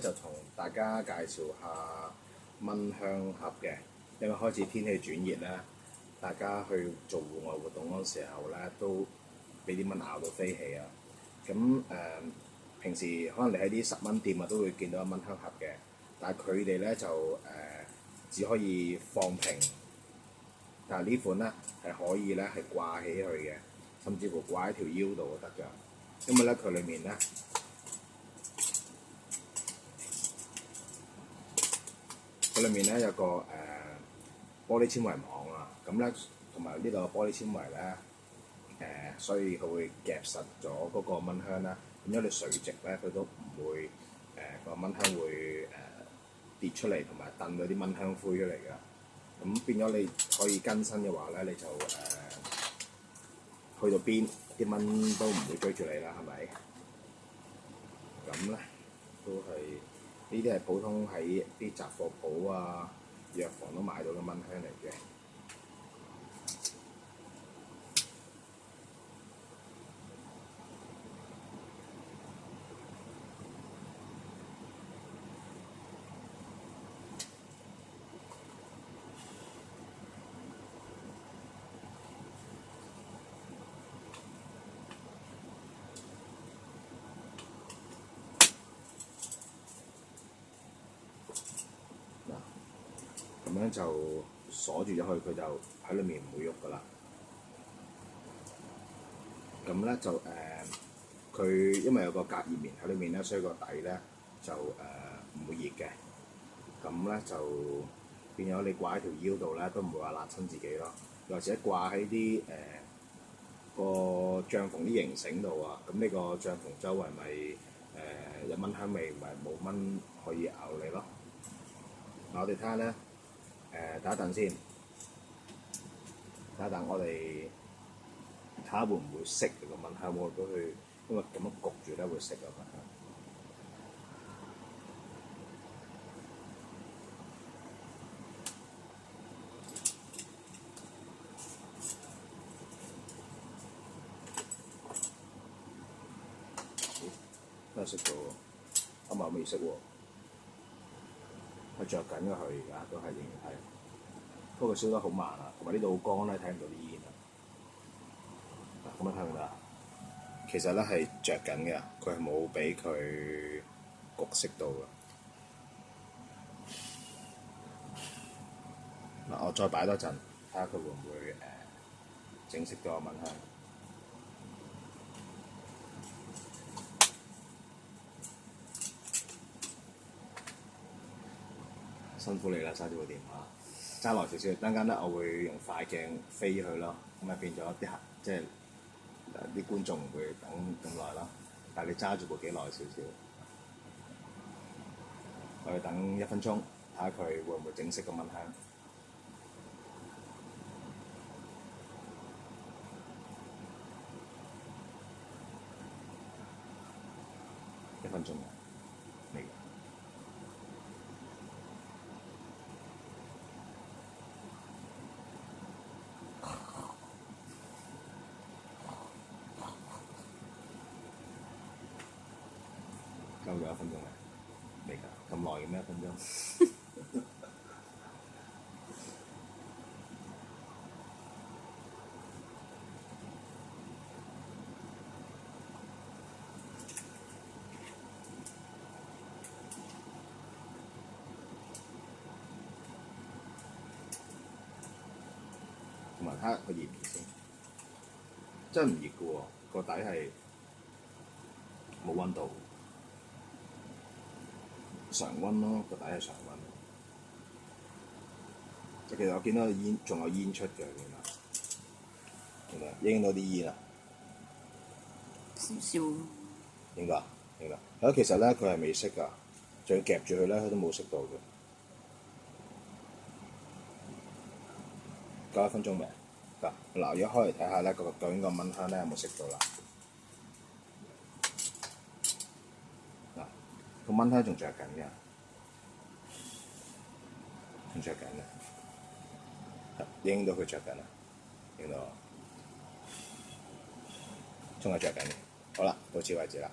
就同大家介紹下蚊香盒嘅，因為開始天氣轉熱咧，大家去做戶外活動嗰陣時候咧，都俾啲蚊咬到飛起啊！咁平時可能你喺啲10蚊店啊都會見到蚊香盒嘅，但係佢哋咧就只可以放平，但係呢款咧係可以咧係掛起去嘅，甚至乎掛喺條腰度都得㗎。因為咧佢裡面咧有個玻璃纖維網啊，咁咧同埋呢個玻璃纖維咧所以佢會夾實咗嗰個蚊香啦。咁因為你垂直咧，佢都唔會個蚊香會跌出嚟，同埋燉嗰啲蚊香灰出嚟㗎。咁變咗你可以更新嘅話咧，你就去到邊啲蚊都唔會追住你啦，係咪？咁咧都係呢啲係普通喺啲雜貨鋪啊、藥房都買到嘅蚊香嚟嘅。咁樣就鎖住咗佢，佢就喺裏面唔會喐噶啦。咁咧就佢因為有個隔熱棉喺裏面咧，所以個底咧就唔會熱嘅。咁咧就變咗你掛喺條腰度咧，都唔會話辣親自己咯。或者掛喺啲個帳篷啲營繩度啊，咁呢個帳篷周圍咪有蚊香味，咪冇蚊可以咬你咯。嗱，我哋睇下咧。等一陣先，等一陣我哋睇下會唔會熄個蚊香，會唔會去，因為咁樣焗住咧會熄個蚊香。都係熄到喎，啱啱未熄喎。佢着緊嘅，佢而家都係仍然係，不過佢燒得好慢啊，同埋呢度好光咧，睇唔到啲煙啊。嗱，咁樣睇唔睇啊？其實咧係着緊嘅，佢係冇俾佢焗熄到嘅。嗱，我再擺多陣，睇下佢會唔會整熄咗個蚊香。辛苦你啦，揸住部電話，揸耐少少。等間咧，我會用快鏡飛佢咯，咁啊變咗啲客，即係啲觀眾唔會等咁耐啦。但係你揸住部幾耐少少，我哋等1分鐘，睇下佢會唔會整熄個蚊香。1分鐘嚟嘅。夠咗1分鐘啦，嚟㗎，咁耐嘅咩1分鐘？同埋睇下佢熱唔熱先，真係唔熱嘅喎，個底係冇溫度。常溫咯，個底係常溫。其實我見到煙仲有煙出嘅，見到影到啲煙啊！少少。應該，其實咧佢係未熄㗎，仲要夾住佢咧，佢都冇熄到嘅。夠1分鐘未？嗱，而家開嚟睇下咧，究竟個蚊香咧有冇熄到啦？嗱，個蚊香仲着緊㗎。仲着緊嘅，影到佢着緊啦，影到，仲係着緊嘅。好啦，到此為止啦。